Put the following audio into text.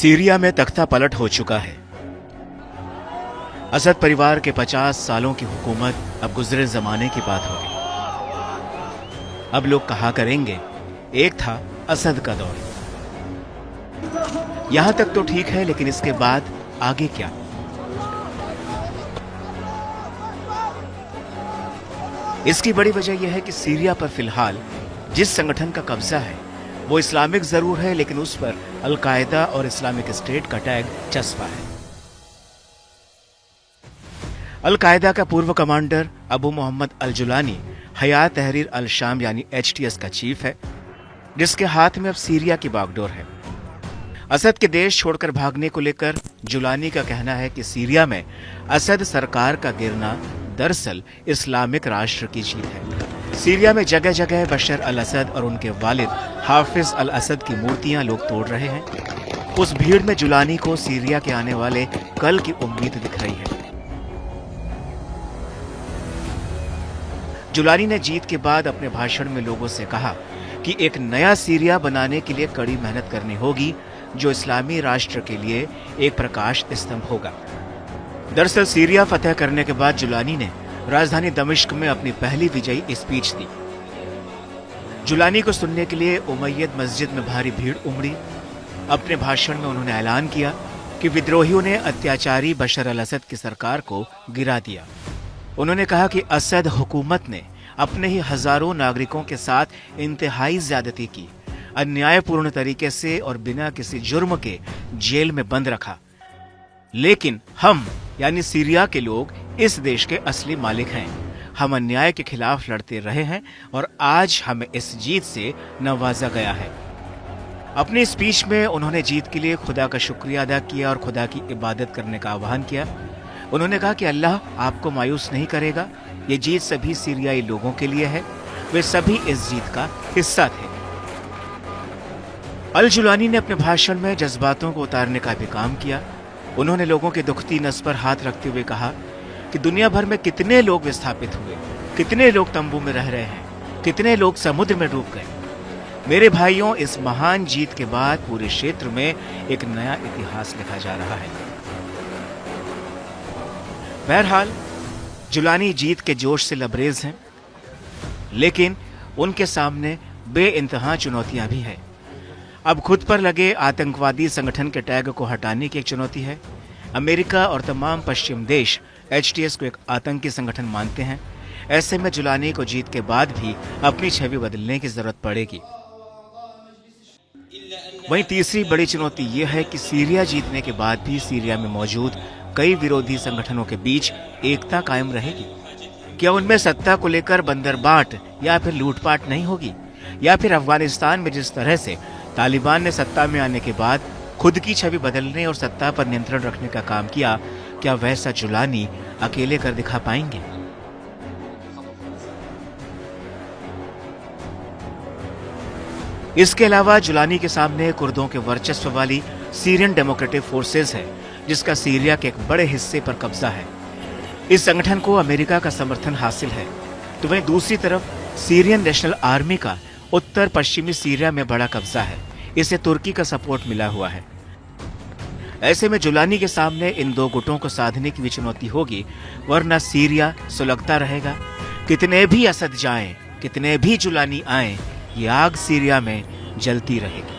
Syria में तख्ता पलट हो चुका है। असद परिवार के 50 सालों की हुकूमत अब गुजरे जमाने की बात हो गई। अब लोग कहा करेंगे, एक था असद का दौर। यहां तक तो ठीक है, लेकिन इसके बाद आगे क्या? इसकी बड़ी वजह यह है कि सीरिया पर फिलहाल जिस संगठन का कब्जा है वो इस्लामिक जरूर है, लेकिन उस पर अल-कायदा और इस्लामिक स्टेट का टैग चस्पा है। अल-कायदा का पूर्व कमांडर अबू मोहम्मद अल-जुलानी हयात तहरीर अल-शाम यानी HTS का चीफ है, जिसके हाथ में अब सीरिया की बागडोर है। असद के देश छोड़कर भागने को लेकर जुलानी का कहना है कि सीरिया में असद सरकार का गिरना दरअसल इस्लामिक राष्ट्र की जीत है। सीरिया में जगह जगह बशर अल असद और उनके वालिद हाफिज अल असद की मूर्तियां लोग तोड़ रहे हैं। उस भीड़ में जुलानी को सीरिया के आने वाले कल की उम्मीद दिख रही है। जुलानी ने जीत के बाद अपने भाषण में लोगों से कहा कि एक नया सीरिया बनाने के लिए कड़ी मेहनत करनी होगी, जो इस्लामी राष्ट्र के लिए एक प्रकाश स्तंभ होगा। दरअसल सीरिया फतह करने के बाद जुलानी ने राजधानी दमिश्क में अपनी पहली विजयी स्पीच दी। जुलानी को सुनने के लिए उमैयद मस्जिद में भारी भीड़ उमड़ी। अपने भाषण में उन्होंने ऐलान किया कि विद्रोहियों ने अत्याचारी बशर अल असद की सरकार को गिरा दिया। उन्होंने कहा कि असद हुकूमत ने अपने ही हजारों नागरिकों के साथ इंतहाई ज्यादती की, अन्यायपूर्ण तरीके से और बिना किसी जुर्म के जेल में बंद रखा। लेकिन हम यानी सीरिया के लोग इस देश के असली मालिक हैं। हम अन्याय के खिलाफ लड़ते रहे हैं और आज हमें इस जीत से नवाजा गया है। अपनी स्पीच में उन्होंने जीत के लिए खुदा का शुक्रिया अदा किया और खुदा की इबादत करने का आह्वान किया। उन्होंने कहा कि अल्लाह आपको मायूस नहीं करेगा। ये जीत सभी सीरियाई लोगों के लिए है, वे सभी इस जीत का हिस्सा थे। अल जुलानी ने अपने भाषण में जज्बातों को उतारने का भी काम किया। उन्होंने लोगों की दुखती नस पर हाथ रखते हुए कहा कि दुनिया भर में कितने लोग विस्थापित हुए, कितने लोग तंबू में रह रहे हैं, कितने लोग समुद्र में डूब गए। मेरे भाइयों, इस महान जीत के बाद पूरे क्षेत्र में एक नया इतिहास लिखा जा रहा है। बहरहाल जुलानी जीत के जोश से लबरेज हैं, लेकिन उनके सामने बेइंतहा चुनौतियां भी हैं। अब खुद पर लगे आतंकवादी संगठन के टैग को हटाने की एक चुनौती है। अमेरिका और तमाम पश्चिम देश HTS को एक आतंकी संगठन मानते हैं। ऐसे में जुलानी को जीत के बाद भी अपनी छवि बदलने की जरूरत पड़ेगी। वहीं तीसरी बड़ी चुनौती यह है कि सीरिया जीतने के बाद भी सीरिया में मौजूद कई विरोधी संगठनों के बीच एकता कायम रहेगी। क्या उनमें सत्ता को लेकर बंदरबाट या फिर लूटपाट नहीं होगी? या फिर अफगानिस्तान में जिस तरह से तालिबान ने सत्ता में आने के बाद खुद की छवि बदलने और सत्ता पर नियंत्रण रखने का काम किया, क्या वैसा जुलानी अकेले कर दिखा पाएंगे? इसके अलावा जुलानी के सामने कुर्दों के वर्चस्व वाली सीरियन डेमोक्रेटिक फोर्सेस है, जिसका सीरिया के एक बड़े हिस्से पर कब्जा है। इस संगठन को अमेरिका का समर्थन हासिल है। तो वहीं दूसरी तरफ सीरियन नेशनल आर्मी का उत्तर पश्चिमी सीरिया में बड़ा कब्जा है। इसे तुर्की का सपोर्ट मिला हुआ है। ऐसे में जुलानी के सामने इन दो गुटों को साधने की भी चुनौती होगी, वरना सीरिया सुलगता रहेगा। कितने भी असद जाएं, कितने भी जुलानी आएं, ये आग सीरिया में जलती रहेगी।